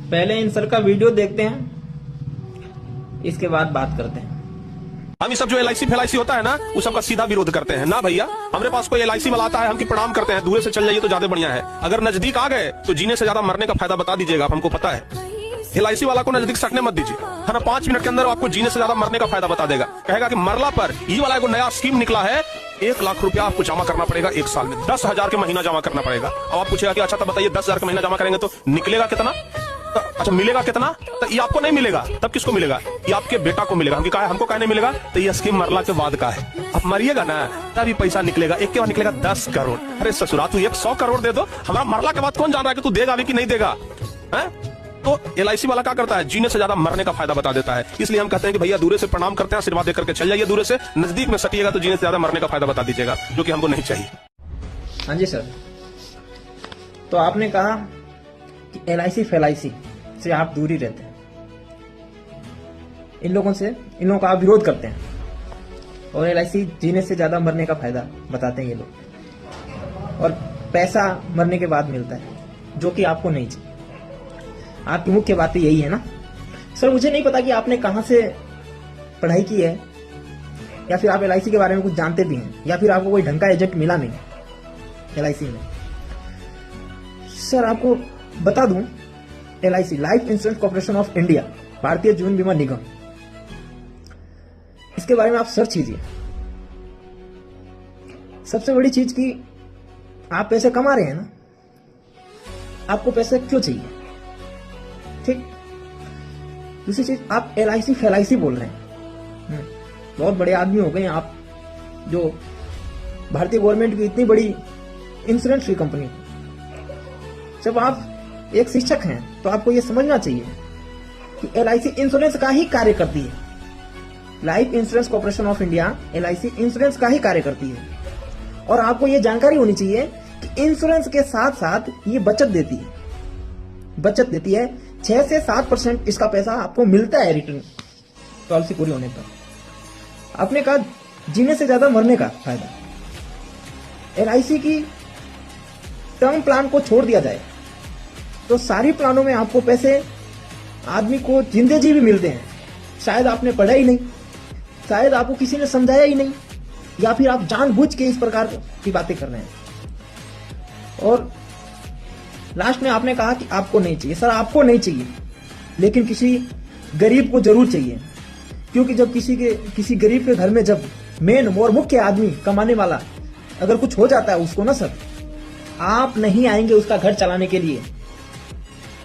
पहले इन सर का वीडियो देखते हैं, इसके बाद बात करते हैं। हम ये सब जो LIC फेलाइसी होता है ना, उस सबका सीधा विरोध करते हैं ना भैया। हमारे पास कोई LIC वाला आता है, हम की प्रणाम करते हैं, दूर से चल जाइए तो ज्यादा बढ़िया है। अगर नजदीक आ गए तो जीने से ज्यादा मरने का फायदा बता दीजिएगा, हमको पता है। LIC वाला को नजदीक सटने मत दीजिए, है ना। 5 मिनट के अंदर आपको जीने से ज्यादा मरने का फायदा बता देगा। कहेगा कि मरला पर ये वाला एक नया स्कीम निकला है, 1 लाख रुपया आपको जमा करना पड़ेगा 1 साल में, 10,000 के महीना जमा करना पड़ेगा। अब आप पूछेगा कि अच्छा तो बताइए 10,000 के महीना जमा करेंगे तो निकलेगा कितना, अच्छा मिलेगा कितना? तो ये आपको नहीं मिलेगा, तब किसको मिलेगा? ये आपके बेटा को मिलेगा। हमको कहा है, हमको कहने मिलेगा तो ये स्कीम मरला के बाद का है। आप मरिएगा ना तभी पैसा निकलेगा, एक के बाद निकलेगा 10 करोड़। अरे ससुरा तू 100 करोड़ दे दो, हमारा मरला के बाद कौन जान रहा है कि तू देगा भी कि नहीं देगा, है? तो LIC वाला क्या करता है, जीने से ज्यादा मरने का फायदा बता देता है। इसलिए हम कहते हैं कि भैया दूर से प्रणाम करते हैं, आशीर्वाद देकर के चल जाइए, दूर से नजदीक में सटिएगा तो जीने से ज्यादा मरने का फायदा बता दीजिएगा, जो कि हमको नहीं चाहिए। हाँ जी सर, तो आपने कहा कि LIC फेलाइसी से आप दूरी रहते हैं, इन लोगों का आप विरोध करते हैं, और LIC जीने से ज्यादा मरने का फायदा बताते हैं ये लोग, और पैसा मरने के बाद मिलता है, जो कि आपको नहीं चाहिए। आपकी मुख्य बात यही है ना सर। मुझे नहीं पता कि आपने कहां से पढ़ाई की है, या फिर आप LIC के बारे में कुछ जानते भी हैं, या फिर आपको कोई ढंग का एजेंट मिला नहीं LIC में। सर आपको बता दूं, LIC life insurance corporation of India, Bharatiya Jeevan बीमा निगम, इसके बारे में आप सर्च कीजिए। सबसे बड़ी चीज की आप पैसे कमा रहे हैं ना, आपको पैसे क्यों चाहिए, ठीक। दूसरी चीज, आप LIC फेलाइसी बोल रहे हैं। बहुत बड़े आदमी हो गए आप, जो भारतीय गवर्नमेंट की इतनी बड़ी इंश्योरेंस फ्री कंपनी। जब आप एक शिक्षक हैं तो आपको यह समझना चाहिए कि LIC इंश्योरेंस का ही कार्य करती है। Life insurance corporation of India LIC insurance का ही कार्य करती है, और आपको यह जानकारी होनी चाहिए कि इंश्योरेंस के साथ साथ ये बचत देती है 6 से 7% इसका पैसा आपको मिलता है रिटर्न, पॉलिसी पूरी होने पर। आपने कहा जीने से ज्यादा मरने का फायदा, LIC की टर्म प्लान को छोड़ दिया जाए तो सारी प्लानों में आपको पैसे आदमी को जिंदे जी भी मिलते हैं। शायद आपने पढ़ा ही नहीं, शायद आपको किसी ने समझाया ही नहीं, या फिर आप जानबूझ के इस प्रकार की बातें कर रहे हैं। और लास्ट में आपने कहा कि आपको नहीं चाहिए। सर आपको नहीं चाहिए, लेकिन किसी गरीब को जरूर चाहिए, क्योंकि जब किसी गरीब के घर में जब मेन और मुख्य आदमी कमाने वाला अगर कुछ हो जाता है उसको ना सर, आप नहीं आएंगे उसका घर चलाने के लिए,